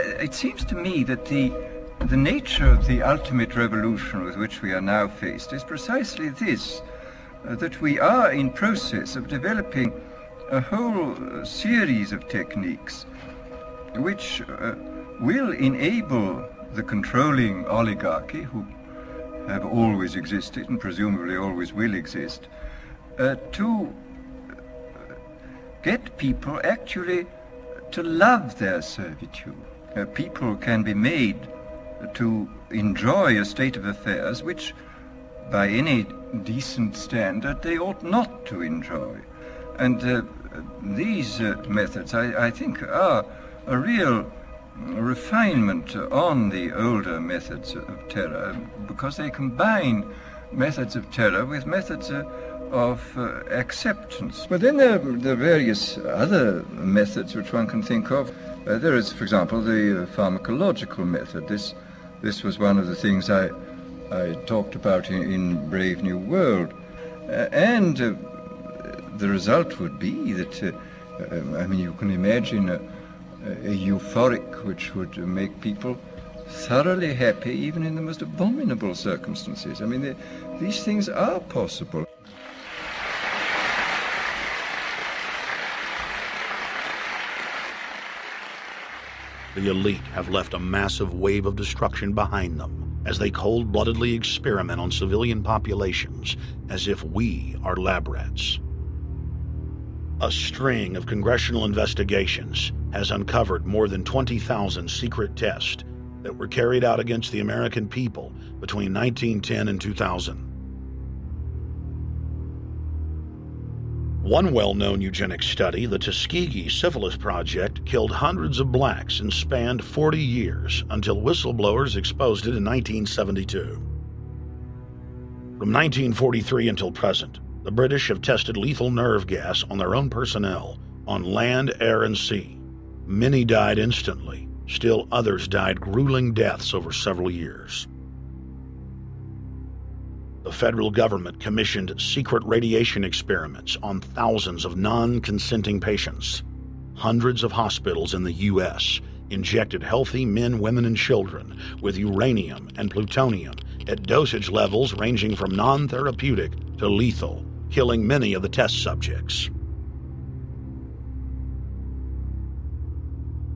It seems to me that the nature of the ultimate revolution with which we are now faced is precisely this, that we are in process of developing a whole series of techniques which will enable the controlling oligarchy, who have always existed and presumably always will exist, to get people actually to love their servitude. People can be made to enjoy a state of affairs which, by any decent standard, they ought not to enjoy. And these methods, I think, are a real refinement on the older methods of terror, because they combine methods of terror with methods of acceptance. But then there are various other methods which one can think of. There is, for example, the pharmacological method. This was one of the things I talked about in Brave New World. And the result would be that, you can imagine a euphoric which would make people thoroughly happy even in the most abominable circumstances. These things are possible. The elite have left a massive wave of destruction behind them as they cold-bloodedly experiment on civilian populations as if we are lab rats. A string of congressional investigations has uncovered more than 20,000 secret tests that were carried out against the American people between 1910 and 2000. One well-known eugenics study, the Tuskegee Syphilis Project, killed hundreds of blacks and spanned 40 years until whistleblowers exposed it in 1972. From 1943 until present, the British have tested lethal nerve gas on their own personnel, on land, air, and sea. Many died instantly. Still others died grueling deaths over several years. The federal government commissioned secret radiation experiments on thousands of non-consenting patients. Hundreds of hospitals in the U.S. injected healthy men, women, and children with uranium and plutonium at dosage levels ranging from non-therapeutic to lethal, killing many of the test subjects.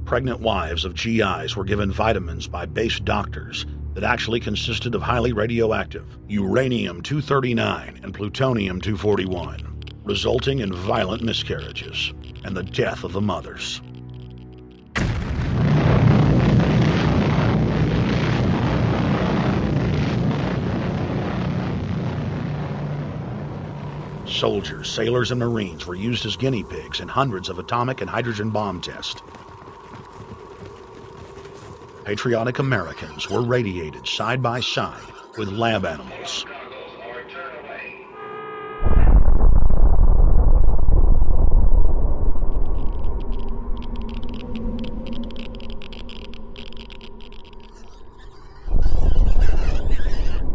Pregnant wives of GIs were given vitamins by base doctors that actually consisted of highly radioactive uranium-239 and plutonium-241, resulting in violent miscarriages and the death of the mothers. Soldiers, sailors, and Marines were used as guinea pigs in hundreds of atomic and hydrogen bomb tests. Patriotic Americans were radiated side by side with lab animals.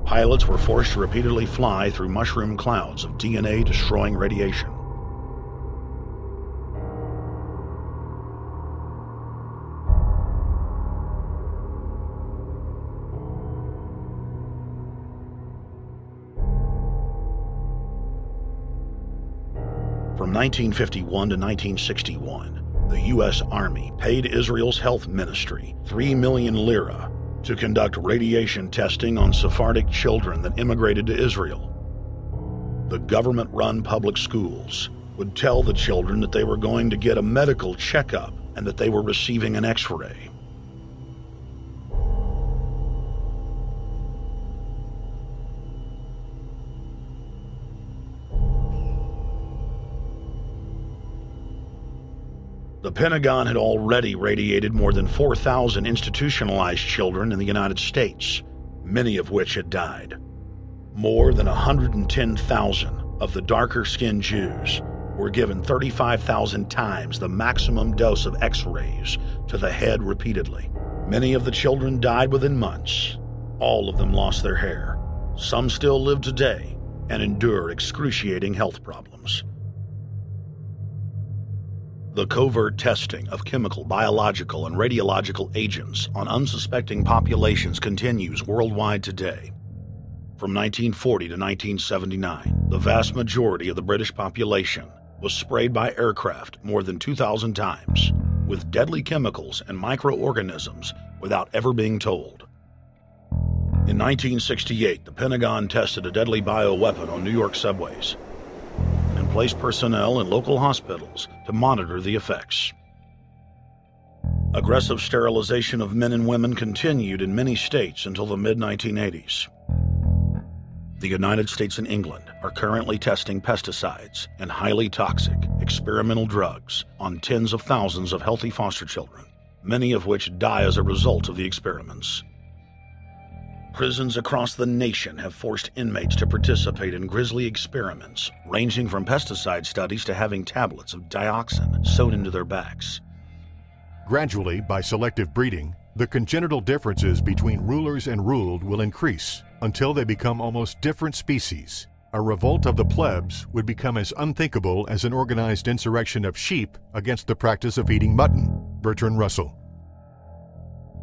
Pilots were forced to repeatedly fly through mushroom clouds of DNA-destroying radiation. From 1951 to 1961, the U.S. Army paid Israel's health ministry 3 million lira to conduct radiation testing on Sephardic children that immigrated to Israel. The government-run public schools would tell the children that they were going to get a medical checkup and that they were receiving an X-ray. The Pentagon had already radiated more than 4,000 institutionalized children in the United States, many of which had died. More than 110,000 of the darker-skinned Jews were given 35,000 times the maximum dose of X-rays to the head repeatedly. Many of the children died within months. All of them lost their hair. Some still live today and endure excruciating health problems. The covert testing of chemical, biological, and radiological agents on unsuspecting populations continues worldwide today. From 1940 to 1979, the vast majority of the British population was sprayed by aircraft more than 2,000 times with deadly chemicals and microorganisms without ever being told. In 1968, the Pentagon tested a deadly bioweapon on New York subways and placed personnel in local hospitals to monitor the effects. Aggressive sterilization of men and women continued in many states until the mid-1980s. The United States and England are currently testing pesticides and highly toxic experimental drugs on tens of thousands of healthy foster children, many of which die as a result of the experiments. Prisons across the nation have forced inmates to participate in grisly experiments, ranging from pesticide studies to having tablets of dioxin sewn into their backs. Gradually, by selective breeding, the congenital differences between rulers and ruled will increase until they become almost different species. A revolt of the plebs would become as unthinkable as an organized insurrection of sheep against the practice of eating mutton. Bertrand Russell.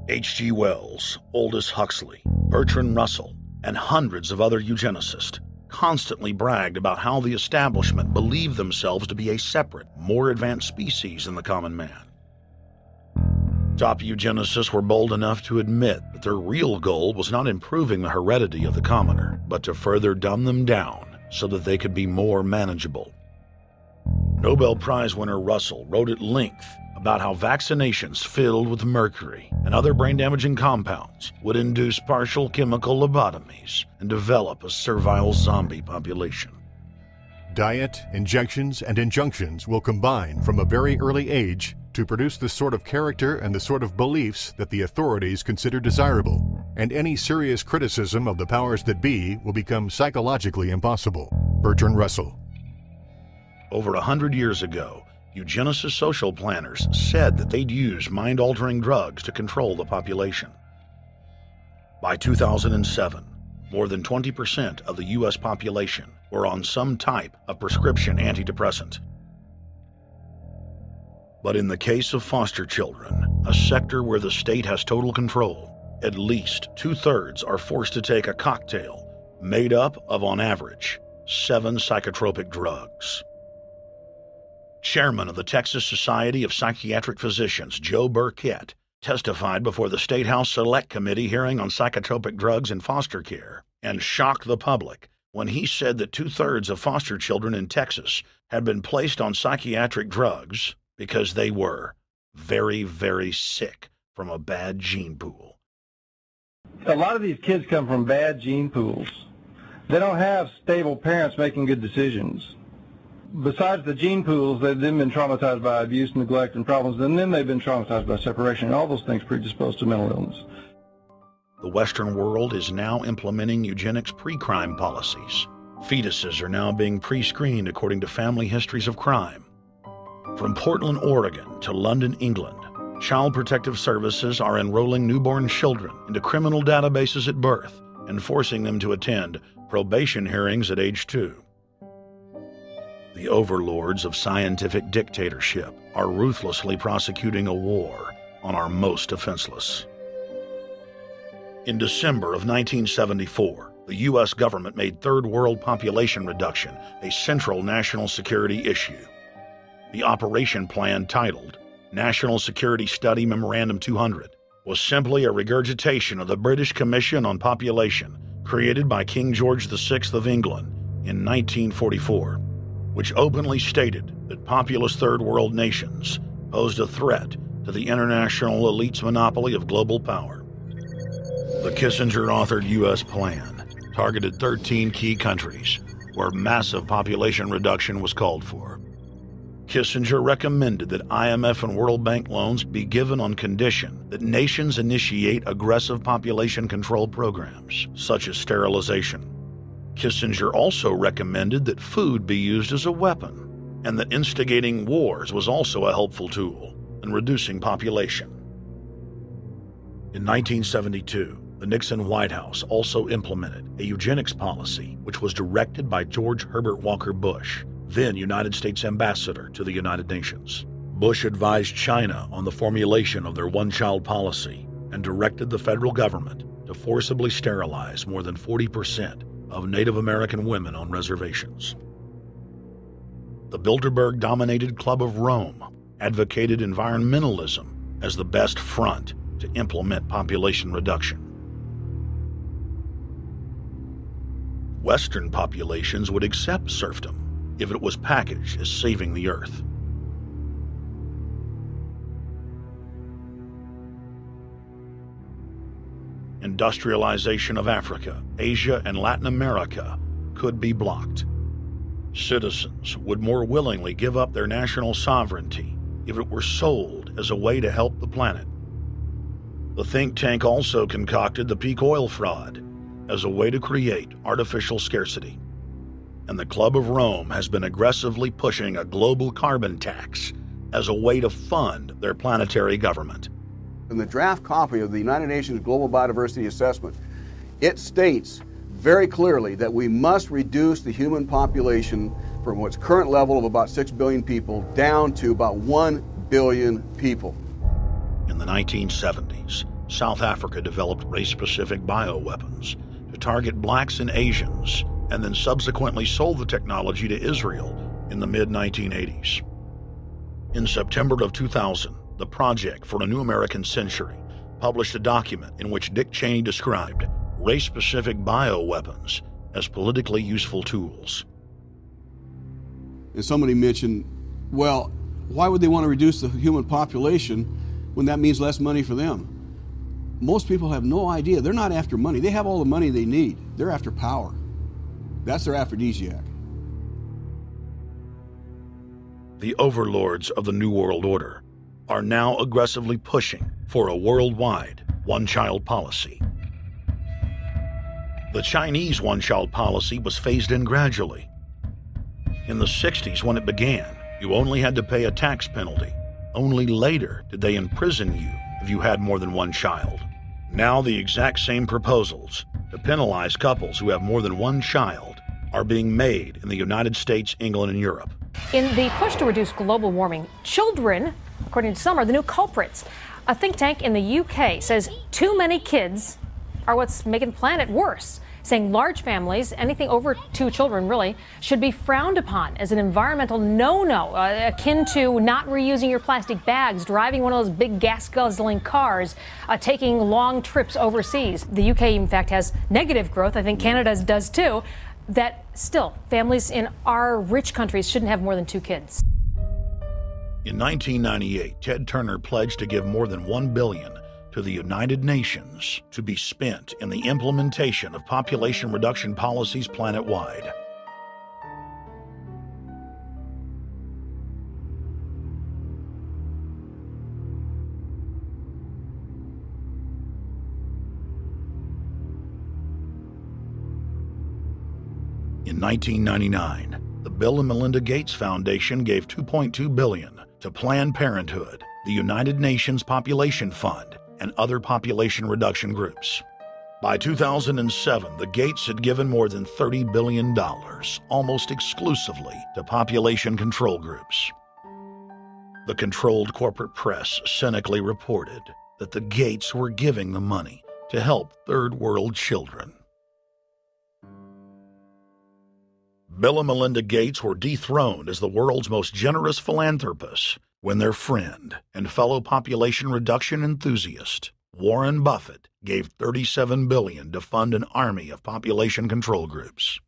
H.G. Wells, Aldous Huxley, Bertrand Russell, and hundreds of other eugenicists constantly bragged about how the establishment believed themselves to be a separate, more advanced species than the common man. Top eugenicists were bold enough to admit that their real goal was not improving the heredity of the commoner, but to further dumb them down so that they could be more manageable. Nobel Prize winner Russell wrote at length about how vaccinations filled with mercury and other brain-damaging compounds would induce partial chemical lobotomies and develop a servile zombie population. Diet, injections, and injunctions will combine from a very early age to produce the sort of character and the sort of beliefs that the authorities consider desirable, and any serious criticism of the powers that be will become psychologically impossible. Bertrand Russell. Over 100 years ago, eugenicist social planners said that they'd use mind-altering drugs to control the population. By 2007, more than 20% of the U.S. population were on some type of prescription antidepressant. But in the case of foster children, a sector where the state has total control, at least 2/3 are forced to take a cocktail made up of, on average, 7 psychotropic drugs. Chairman of the Texas Society of Psychiatric Physicians, Joe Burkett, testified before the State House Select Committee hearing on psychotropic drugs in foster care and shocked the public when he said that 2/3 of foster children in Texas had been placed on psychiatric drugs because they were very, very sick from a bad gene pool. A lot of these kids come from bad gene pools. They don't have stable parents making good decisions. Besides the gene pools, they've then been traumatized by abuse, neglect, and problems, and then they've been traumatized by separation, and all those things predispose to mental illness. The Western world is now implementing eugenics pre-crime policies. Fetuses are now being pre-screened according to family histories of crime. From Portland, Oregon to London, England, Child Protective Services are enrolling newborn children into criminal databases at birth and forcing them to attend probation hearings at age 2. The overlords of scientific dictatorship are ruthlessly prosecuting a war on our most defenseless. In December of 1974, the U.S. government made Third World population reduction a central national security issue. The operation plan, titled National Security Study Memorandum 200, was simply a regurgitation of the British Commission on Population created by King George VI of England in 1944, which openly stated that populous Third World nations posed a threat to the international elite's monopoly of global power. The Kissinger-authored U.S. plan targeted 13 key countries where massive population reduction was called for. Kissinger recommended that IMF and World Bank loans be given on condition that nations initiate aggressive population control programs, such as sterilization. Kissinger also recommended that food be used as a weapon, and that instigating wars was also a helpful tool in reducing population. In 1972, the Nixon White House also implemented a eugenics policy which was directed by George Herbert Walker Bush, then United States Ambassador to the United Nations. Bush advised China on the formulation of their one-child policy and directed the federal government to forcibly sterilize more than 40% of Native American women on reservations. The Bilderberg-dominated Club of Rome advocated environmentalism as the best front to implement population reduction. Western populations would accept serfdom if it was packaged as saving the earth. Industrialization of Africa, Asia, and Latin America could be blocked. Citizens would more willingly give up their national sovereignty if it were sold as a way to help the planet. The think tank also concocted the peak oil fraud as a way to create artificial scarcity. And the Club of Rome has been aggressively pushing a global carbon tax as a way to fund their planetary government. In the draft copy of the United Nations Global Biodiversity Assessment, it states very clearly that we must reduce the human population from its current level of about 6 billion people down to about 1 billion people. In the 1970s, South Africa developed race-specific bioweapons to target blacks and Asians, and then subsequently sold the technology to Israel in the mid-1980s. In September of 2000, the Project for a New American Century published a document in which Dick Cheney described race-specific bioweapons as politically useful tools. And somebody mentioned, well, why would they want to reduce the human population when that means less money for them? Most people have no idea. They're not after money. They have all the money they need. They're after power. That's their aphrodisiac. The overlords of the New World Order are now aggressively pushing for a worldwide one-child policy. The Chinese one-child policy was phased in gradually. In the 60s, when it began, you only had to pay a tax penalty. Only later did they imprison you if you had more than one child. Now the exact same proposals to penalize couples who have more than one child are being made in the United States, England, and Europe. In the push to reduce global warming, children, according to some, are the new culprits. A think tank in the UK says too many kids are what's making the planet worse, saying large families, anything over 2 children really, should be frowned upon as an environmental no-no, akin to not reusing your plastic bags, driving one of those big gas-guzzling cars, taking long trips overseas. The UK, in fact, has negative growth. I think Canada does too. That still, families in our rich countries shouldn't have more than 2 kids. In 1998, Ted Turner pledged to give more than $1 billion to the United Nations to be spent in the implementation of population reduction policies planet-wide. In 1999, the Bill and Melinda Gates Foundation gave $2.2 billion to Planned Parenthood, the United Nations Population Fund, and other population reduction groups. By 2007, the Gates had given more than $30 billion, almost exclusively to population control groups. The controlled corporate press cynically reported that the Gates were giving the money to help third world children. Bill and Melinda Gates were dethroned as the world's most generous philanthropists when their friend and fellow population reduction enthusiast, Warren Buffett, gave $37 billion to fund an army of population control groups.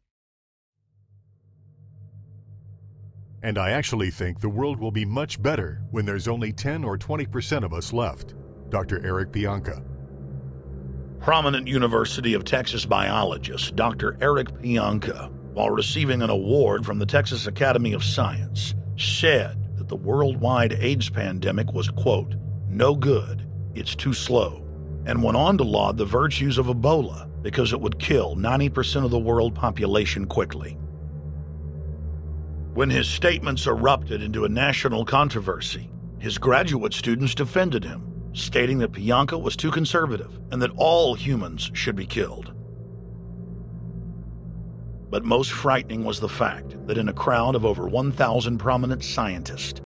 And I actually think the world will be much better when there's only 10 or 20% of us left. Dr. Eric Pianka. Prominent University of Texas biologist Dr. Eric Pianka, while receiving an award from the Texas Academy of Science, said that the worldwide AIDS pandemic was, quote, no good, it's too slow, and went on to laud the virtues of Ebola because it would kill 90% of the world population quickly. When his statements erupted into a national controversy, his graduate students defended him, stating that Pianka was too conservative and that all humans should be killed. But most frightening was the fact that in a crowd of over 1,000 prominent scientists,